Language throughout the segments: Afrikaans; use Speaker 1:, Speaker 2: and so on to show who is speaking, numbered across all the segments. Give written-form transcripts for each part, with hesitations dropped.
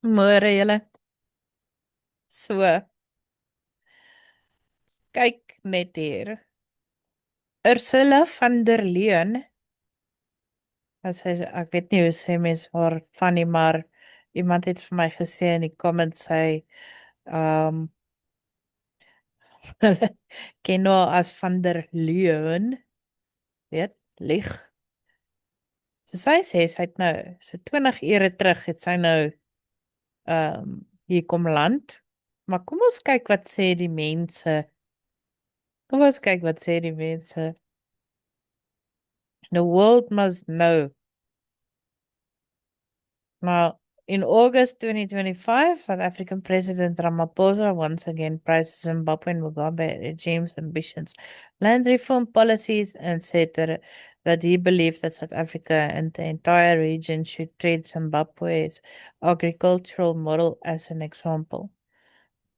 Speaker 1: Môre julle. So, kyk net hier. Ursula van der Leyen, ek weet nie hoe sê mens haar van nie, maar iemand het vir my gesê in die comments um hulle ken haar as van der Leyen, weet, lieg. So sy het nou, so 20 ure terug het sy nou hier kom land. Maar kom ons kyk wat sê die mense. Kom ons kyk wat sê die mense. The world must know. Now, in August 2025, South African President Ramaphosa once again praised Zimbabwe and Mugabe regime's ambitions, land reform policies, and said that he believed that South Africa and the entire region should treat Zimbabwe's agricultural model as an example.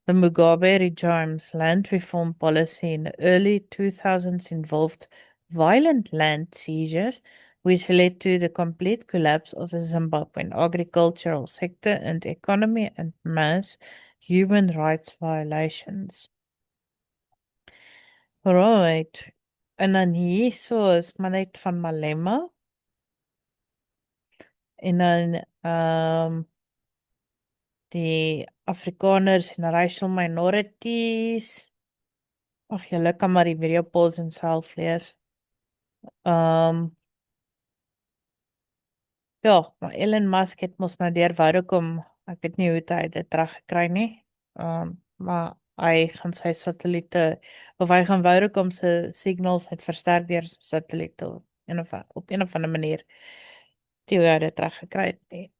Speaker 1: The Mugabe regime's land reform policy in the early 2000s involved violent land seizures, which led to the complete collapse of the Zimbabwean agricultural sector and economy and mass human rights violations. Right. En dan hierso is maar net van Malema. En dan die Afrikaners en racial minorities. Ag, julle kan maar die video polls en self lees. Ja, maar Elon Musk het mos nou deur Vodacom, ek weet nie hoe hy dit teruggekry nie. Maar hy gaan sy satelliete of hy gaan Vodacom se signals het versterk deur sy satelliete op een of ander manier. Die hoe hy dit teruggekry het nie.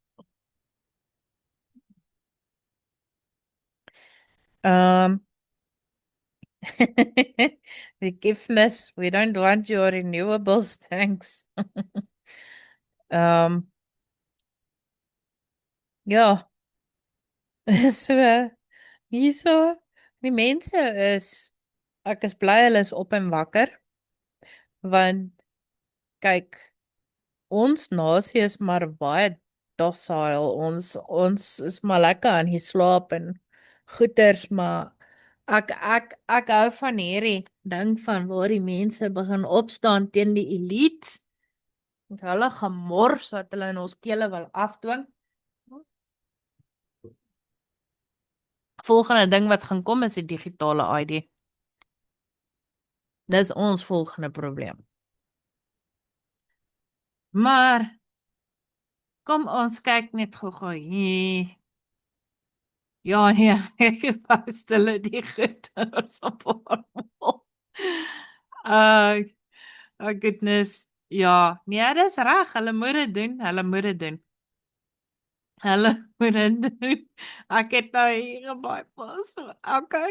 Speaker 1: Forgiveness, we don't want your renewables, thanks. Ja, so, hierso, die mense ek is bly hulle is op en wakker, want kyk, ons nasie is maar baie docile, ons is maar lekker aan die slaap en goeters, maar ek hou van hierdie ding van waar die mense begin opstaan teen die elites, hulle gemors wat hulle in ons kele wil afdwing. Volgende ding wat gaan kom is die digitale ID. Dis ons volgende probleem. Maar kom ons kyk net gou-gou hier. Ja, nee, ek post hulle die goeders op almal. Oh goodness. Ja, nee, dis reg, hulle moet dit doen, hulle moet dit doen. Hulle moet dit doen. Ek het nou hier 'n bypas. Okay.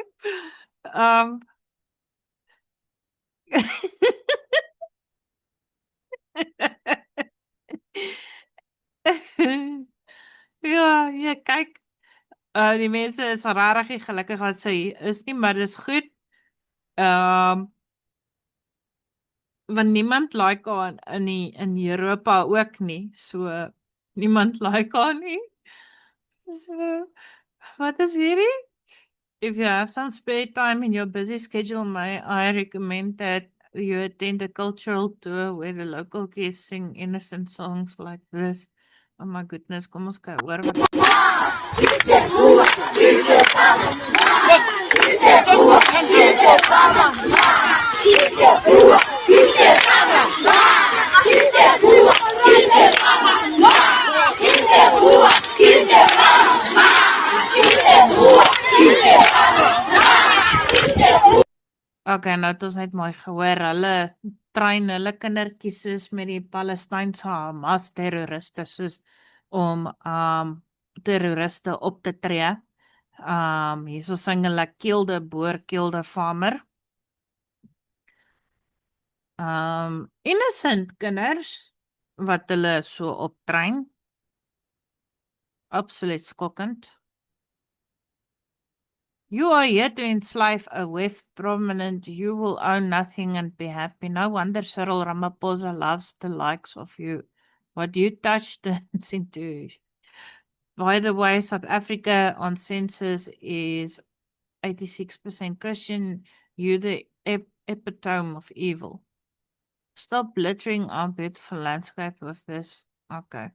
Speaker 1: Ja, ja, kyk. Die mense is regtig nie gelukkig as sy is nie, maar dis goed. Want niemand like haar in Europa ook nie. So niemand like haar nie. So wat is hierdie? If you have some spare time in your busy schedule, may I recommend that you attend a cultural tour where the local kids sing innocent songs like this. Oh my goodness, kom ons kyk hoor wat Okay, nou het ons net mooi gehoor, hulle train hulle kindertjies soos met die Palestynse Hamas terroriste soos om terroriste op te tree. Hierso sing hulle Kill the Boer, Kill the Farmer. Innocent kinders wat hulle so optrein. Absoluut skokkend. You are here to enslave a wealth prominent, you will own nothing and be happy. No wonder Cyril Ramaphosa loves the likes of you. What you touch turns into By the way, South Africa on census is 86% Christian. You the epitome of evil. Stop littering our beautiful landscape with this. Okay.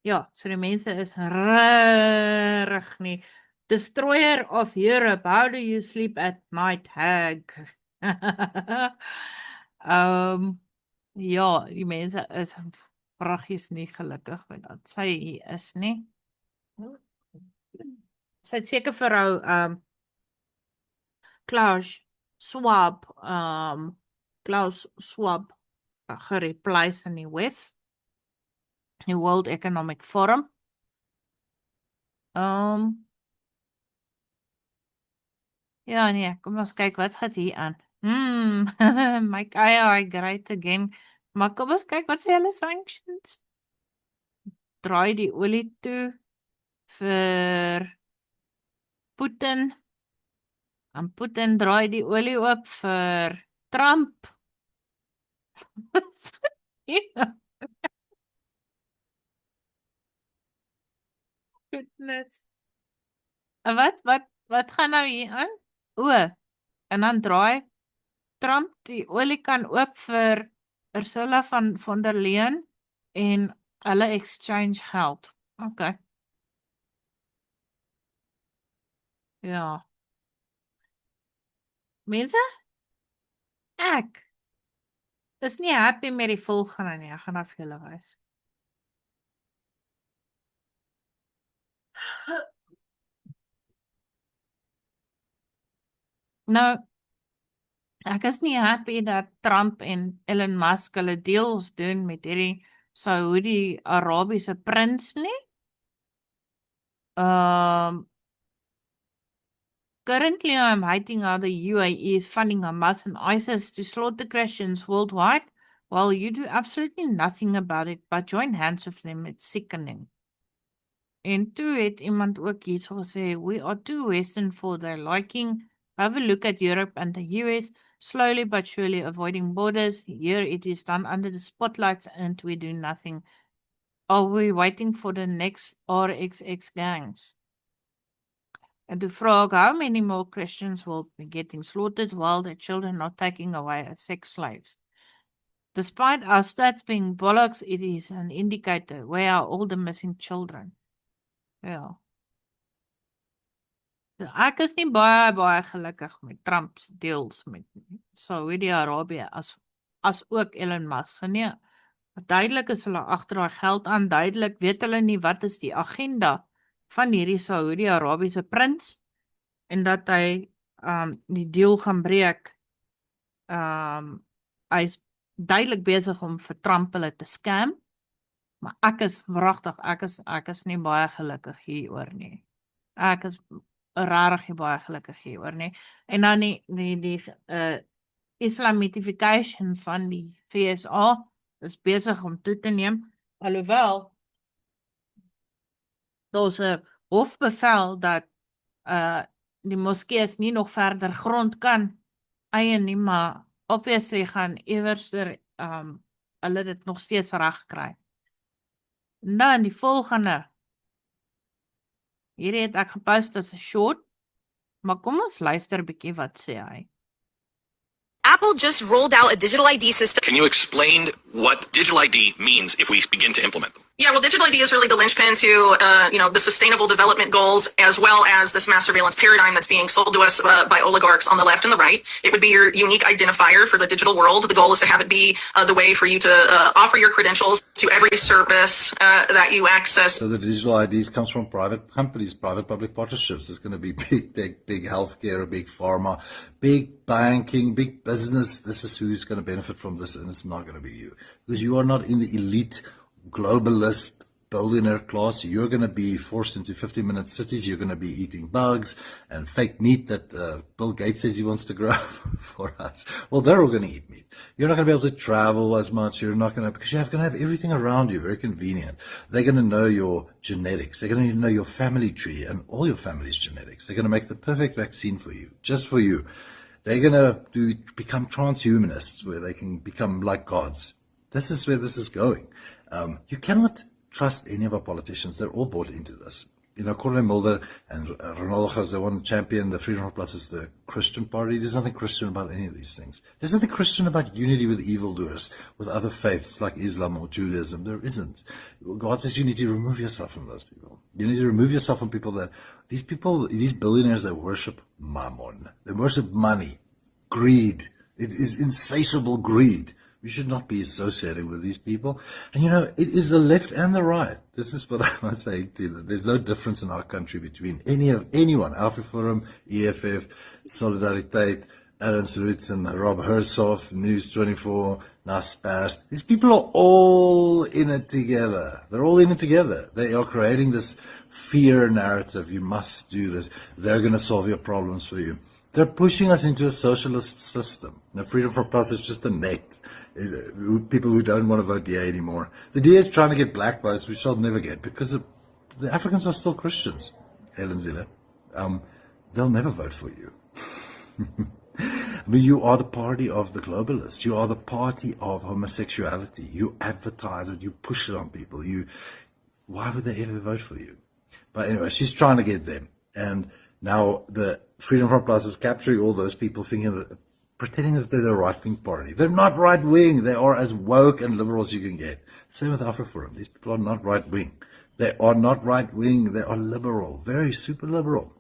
Speaker 1: Ja, so die mense is regtig nie. Destroyer of Europe, how do you sleep at night, hag? Ja, die mense is vraggies nie gelukkig met dat sy hier is nie. Sy het seker vir ou Klaus Schwab gereplace in die WEF, die World Economic Forum. Ja nee, kom ons kyk wat gaan hier aan. Make AI great again. Maar kom ons kyk wat sê hulle sanctions. Draai die olie toe vir Putin. En Putin draai die olie oop vir Trump. Ja. Goodness. En wat gaan nou hier aan? En dan draai Trump die oliekan oop vir Ursula von der Leyen en hulle exchange geld. Okay. Ja. Mense? Ek is nie happy met die volgende nie. Ek gaan nou vir julle wys. Nou, ek is nie happy dat Trump en Elon Musk hulle deals doen met hierdie Saudi-Arabiese prins nie. Currently, I'm hating how the UAE is funding Hamas and ISIS to slaughter Christians worldwide, while you do absolutely nothing about it, but join hands with them. It's sickening. En toe het iemand ook hierso gesê, we are too Western for their liking. Have a look at Europe and the US, slowly but surely avoiding borders. Here it is done under the spotlights and we do nothing. Are we waiting for the next RXX gangs? And to frog, how many more Christians will be getting slaughtered while their children are taken away as sex slaves? Despite our stats being bollocks, it is an indicator. Where are all the missing children? Ja. Ek is nie baie gelukkig met Trump's deals met Saudi-Arabië as ook Elon Musk. Nee, duidelik is hulle agter daai geld aan. Duidelik weet hulle nie wat is die agenda van hierdie Saudi-Arabiese prins en dat hy die deal gaan breek. Hy is duidelik besig om vir Trump hulle te scam. Maar ek is wragtig, ek is nie baie gelukkig hieroor nie. Ek is rarig nie baie gelukkig hieroor nie. En dan die Islamitification van die VSA is besig om toe te neem, alhoewel daar's 'n hofbevel dat die moskees nie nog verder grond kan eien nie, maar obviously gaan iewerster hulle dit nog steeds reg kry. En dan die volgende. Hierdie het ek gepost as 'n short, maar kom ons luister 'n bietjie wat sê hy.
Speaker 2: Apple just rolled out a digital ID system.
Speaker 3: Can you explain what digital ID means if we begin to implement them?
Speaker 4: Yeah, well, digital ID is really the linchpin to, the sustainable development goals, as well as this mass surveillance paradigm that's being sold to us by oligarchs on the left and the right. It would be your unique identifier for the digital world. The goal is to have it be the way for you to offer your credentials to every service that you access.
Speaker 5: So the digital IDs comes from private companies, private-public partnerships. It's going to be big healthcare, big pharma, big banking, big business. This is who's going to benefit from this, and it's not going to be you. Because you are not in the elite globalist billionaire class. You're going to be forced into 50-minute cities. You're going to be eating bugs and fake meat that Bill Gates says he wants to grow for us. Well, they're all going to eat meat. You're not going to be able to travel as much. You're not going to, because you're going to have everything around you, very convenient. They're going to know your genetics. They're going to know your family tree and all your family's genetics. They're going to make the perfect vaccine for you, just for you. They're going to become transhumanists where they can become like gods. And they're going to This is where this is going. You cannot trust any of our politicians. They're all bought into this. You know, Corne Mulder and Ronaldo Gous, they want to champion the Freedom of Plus is the Christian party. There's nothing Christian about any of these things. There's nothing Christian about unity with evildoers, with other faiths like Islam or Judaism. There isn't. God says you need to remove yourself from those people. You need to remove yourself from these people, these billionaires, they worship mammon. They worship money, greed. It is insatiable greed. We should not be associating with these people. And you know, it is the left and the right. This is what I must say to you, that there's no difference in our country between anyone, AfriForum, EFF, Solidariteit, Ernst Roots and Rob Hersov, News 24, Naspers. These people are all in it together. They're all in it together. They are creating this fear narrative. You must do this. They're going to solve your problems for you. They're pushing us into a socialist system. The Freedom for Plus is just a net. People who don't want to vote DA anymore. The DA is trying to get black votes, which they'll never get, because the Africans are still Christians, Helen Zille. They'll never vote for you. I mean, you are the party of the globalists. You are the party of homosexuality. You advertise it. You push it on people. Why would they ever vote for you? But anyway, she's trying to get them. And now the Freedom for Plus is capturing all those people pretending that they're the right-wing party. They're not right-wing. They are as woke and liberal as you can get. Same with AfriForum. These people are not right-wing. They are not right-wing. They are liberal, very super liberal.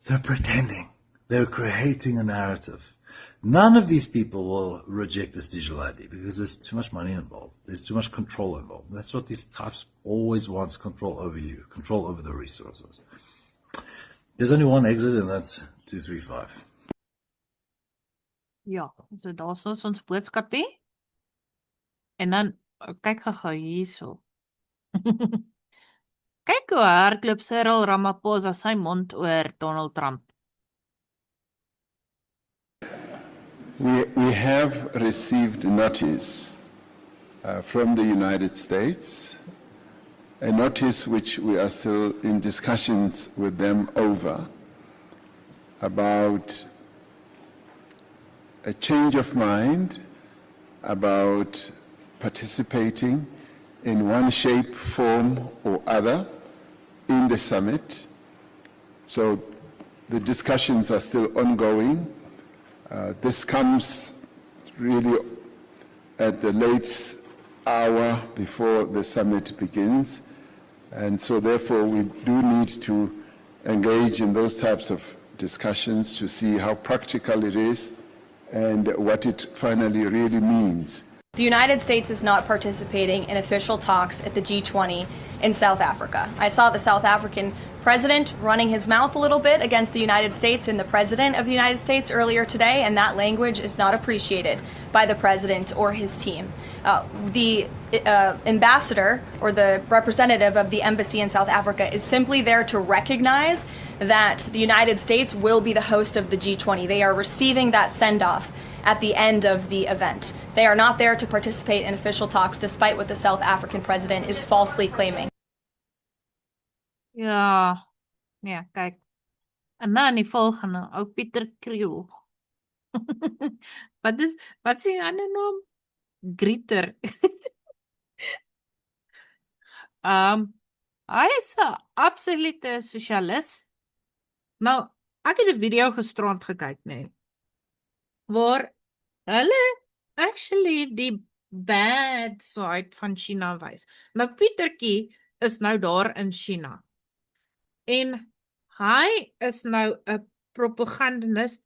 Speaker 5: They're pretending. They're creating a narrative. None of these people will reject this digital ID because there's too much money involved. There's too much control involved. That's what these types always wants, control over you, control over the resources. There's only one exit, and that's 235.
Speaker 1: Ja, so daar is ons boodskapie. En dan, kyk gou hierso. Kyk hoe hardloop Cyril Ramaphosa sy mond oor Donald Trump.
Speaker 6: We have received notice from the United States, a notice which we are still in discussions with them over, about a change of mind about participating in one shape, form, or other in the summit. So the discussions are still ongoing. This comes really at the late hour before the summit begins. And so therefore we do need to engage in those types of discussions to see how practical it is and what it finally really means.
Speaker 7: The United States is not participating in official talks at the G20 in South Africa. I saw the South African president running his mouth a little bit against the United States and the president of the United States earlier today, and that language is not appreciated by the president or his team. The ambassador or the representative of the embassy in South Africa is simply there to recognize that the United States will be the host of the G20. They are receiving that send-off at the end of the event. They are not there to participate in official talks, despite what the South African president is falsely claiming.
Speaker 1: Ja, nee, kyk. En dan die volgende, ou Pieter Kriel. Wat is die ander naam? Grieter. Hy is 'n absolute sosialis. Nou, ek het 'n video gisterand gekyk, nee, waar hulle actually die bad side van China wys. Nou, Pietertjie is nou daar in China. En hy is nou 'n propagandist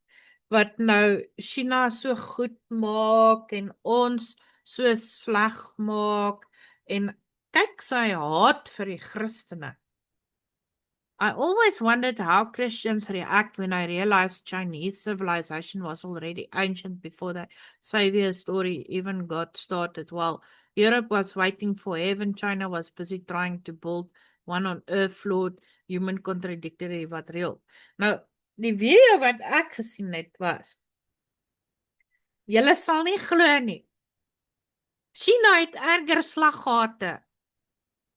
Speaker 1: wat nou China so goed maak en ons so sleg maak. En kyk sy haat vir die Christene. I always wondered how Christians react when I realized Chinese civilization was already ancient before the Savior story even got started. While Europe was waiting for heaven, China was busy trying to build one on earth, flawed, human contradictory, wat real. Nou, die video wat ek gesien het was, julle sal nie glo nie, China het erger slaggate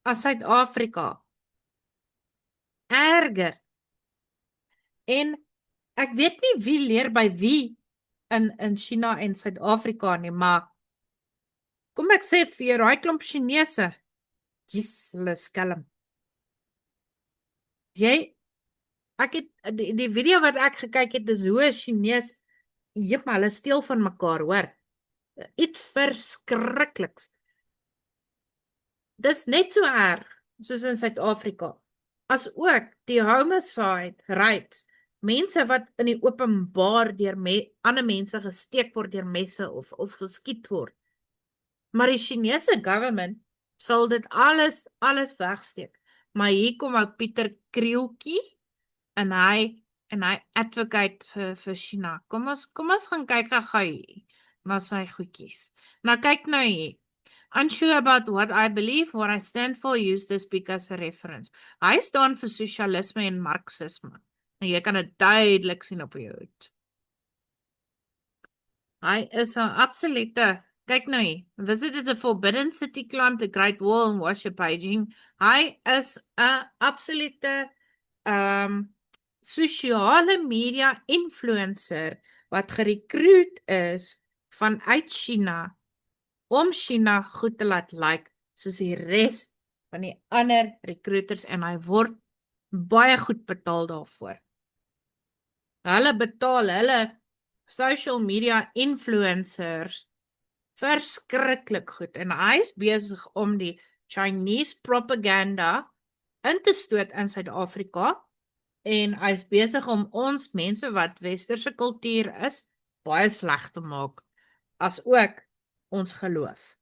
Speaker 1: as Suid-Afrika. Erger. En ek weet nie wie leer by wie in China en Suid-Afrika nie, maar Kom ek sê vir jou, daai klomp Chinese, jy's hulle is skelm. Ek het die video wat ek gekyk het, is hoe 'n Chinees, jep, maar hulle steel van mekaar, hoor. Iets verskrikliks. Dis net so erg, soos in Suid-Afrika, as ook die homicide rates, mense wat in die openbaar deur ander mense gesteek word deur messe of geskiet word. Maar die Chinese government sal dit alles wegsteek. Maar hier kom ou Pieter Krieltjie en hy advocate vir China. Kom ons gaan kyk gou hier na sy goedjies. Nou kyk nou hier. Unsure about what I believe, what I stand for, use this book as a reference. Hy staan vir sosialisme en marxisme. En jy kan dit duidelik sien op jou hoed. Hy is 'n absolute, kyk nou hier, visited the Forbidden City, climbed the Great Wall and watched Beijing. Hy is 'n absolute sosiale media influencer wat gerekruut is vanuit China om China goed te laat like, soos die res van die ander recruiters, en hy word baie goed betaal daarvoor. Hulle betaal hulle social media influencers verskriklik goed, en hy is besig om die Chinese propaganda in te stoot in Suid-Afrika, en hy is besig om ons mense wat westerse kultuur is, baie sleg te maak, as ook ons geloof.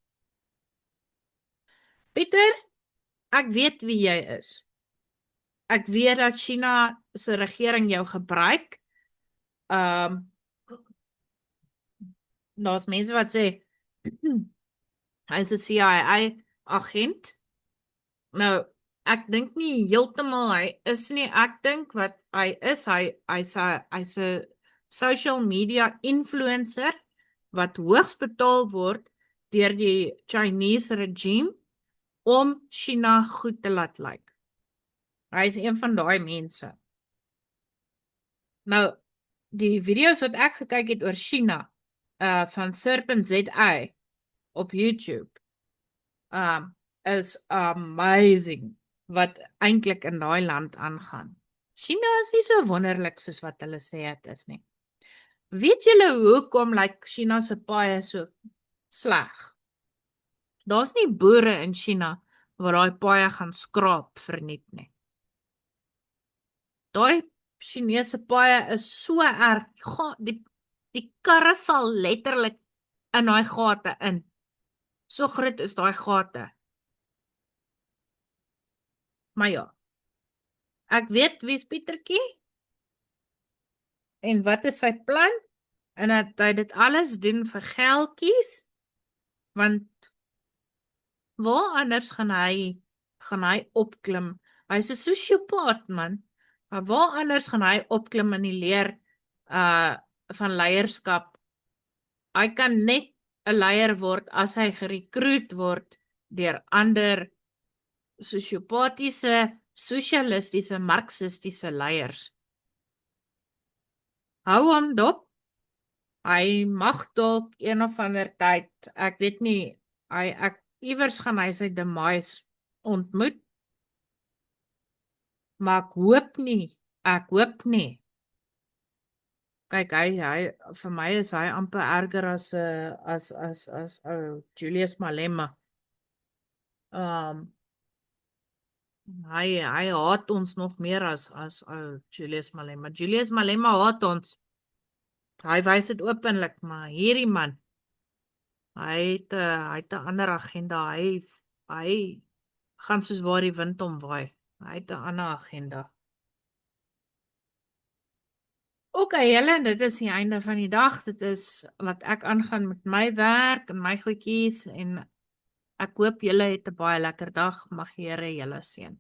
Speaker 1: Pieter, ek weet wie jy is. Ek weet dat China se regering jou gebruik. Daar's mense wat sê, hy is 'n CIA agent. Nou, ek dink nie heeltemal hy is nie. Ek dink wat hy is, hy's 'n social media influencer wat hoogs betaal word deur die Chinese regime om China goed te laat lyk. Hy is een van daai mense. Nou, die video's wat ek gekyk het oor China, van Serpent ZA op YouTube, is amazing wat eintlik in daai land aangaan. China is nie so wonderlik soos wat hulle sê dit is nie. Weet julle hoekom lyk China se paaie so sleg? Daar's nie boere in China wat daai paaie gaan skraap verniet nie. Daai Chinese paaie is so erg, die karre val letterlik in daai gate in. So groot is daai gate. Maar ja, ek weet wie's Pietertjie en wat is sy plan, en dat hy dit alles doen vir geldjies, want waar anders gaan hy opklim? Hy's 'n sosiopaat, man. Maar waar anders gaan hy opklim in die leer van leierskap? Hy kan net 'n leier word as hy gerekruut word deur ander sosiopatiese, sosialistiese, marxistiese leiers. Hou hom dop. Hy mag dalk een of ander tyd, ek weet nie, iewers gaan hy sy demise ontmoet. Maar ek hoop nie. Kyk, hy vir my is hy amper erger as Julius Malema. Hy haat ons nog meer as Julius Malema. Julius Malema haat ons. Hy wys dit openlik, maar hierdie man, hy het 'n ander agenda. Hy gaan soos waar die wind hom waai. Hy het 'n ander agenda. Okay, julle, dit is die einde van die dag. Dit is wat ek aangaan met my werk en my goedjies, en ek hoop julle het 'n baie lekker dag. Mag die Here julle seën.